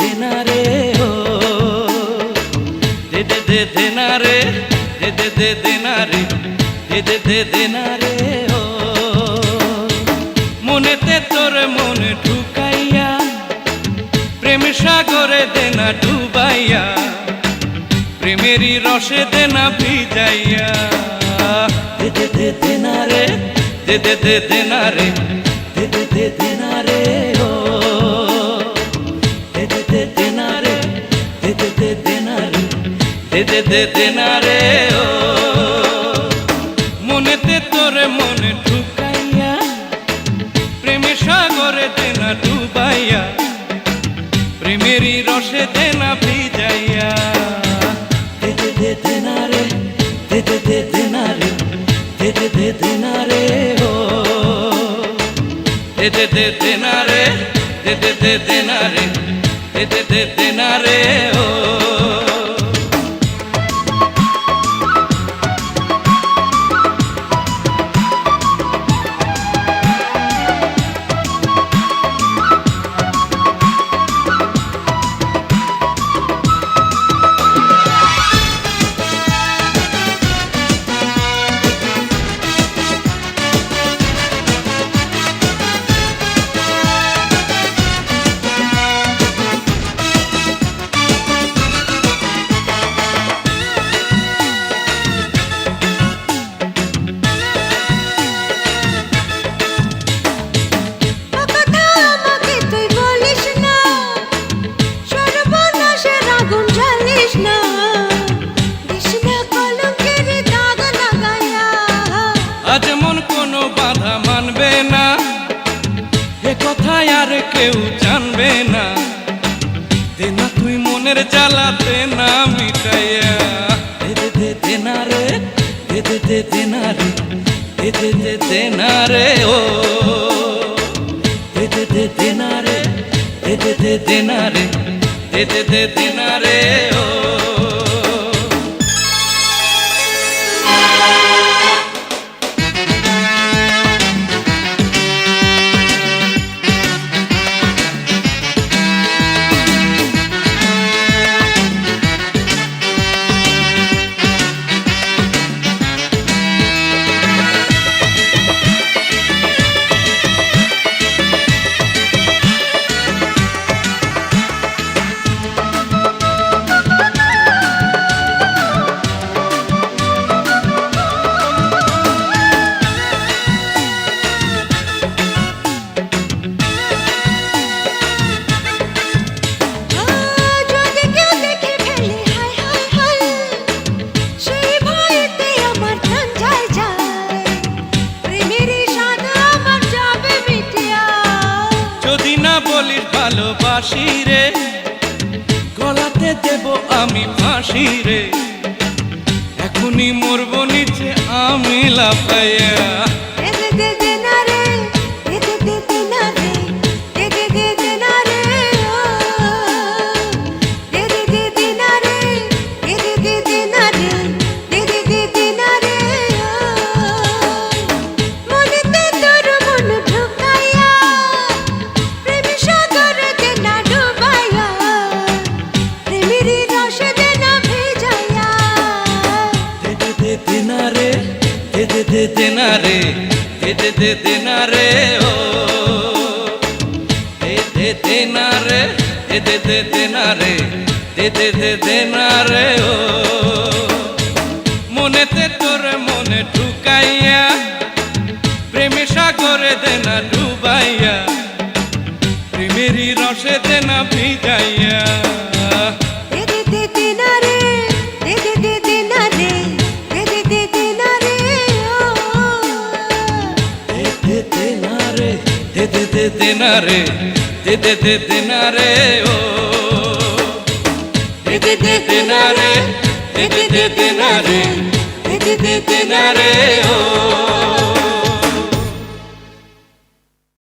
দেনা রে ও দে দেনা রে দেনা রে দেনা রে ও মনেতে তোর মনে ঢুকাইয়া প্রেম সাগরে দেনা ডুবাইয়া প্রেমেরই রসে দেনা ভিজাইয়া দেনা রে দেনা রে দেনা রে ও দেনা রে দেনা রে দেনা রে ও মনেতে তোরে মনে ঢুকাইয়া প্রেমে সাগরে দেনা ডুবাইয়া প্রেমেরই রসে দেনা ভিজাইয়া দেনা রে দেনা রে দেনা রে ও দেনা রে দেনা রে দেনা রে ও আজ মন কোনো বাধা মানবে না এ কথায় আর কেউ জানবে না দেনা তুই মনের জ্বালাতে না মিটাইয়া দেনা রে দেনা রে দেনা রে ও দেনা রে দেনা রে দেনা রে ও বলিস ভালোবাসি রে গলাতে দেব আমি ফাঁসি রে এখনই মরবো নিচে আমি লাফাইয়া দেনা রে দেনা রে দেনা রে ও দেনা রে দেনা রে দেনা রে ও মনেতে তোর মন ঢুকাইয়া দেনা রে দেনা রে ও দেনা রে দেনা রে দেনা রে ও মনেতে তোর মনে ঢুকাইয়া প্রেমে সাগরে দেনা ডুবাইয়া প্রেমেরই রসে দেনা ভিজাইয়া দেনা রে দেনা রে দেনা রে দেনা রে দেনা রে দেনা রে ও দেনা রে দেনা রে দেনা রে ও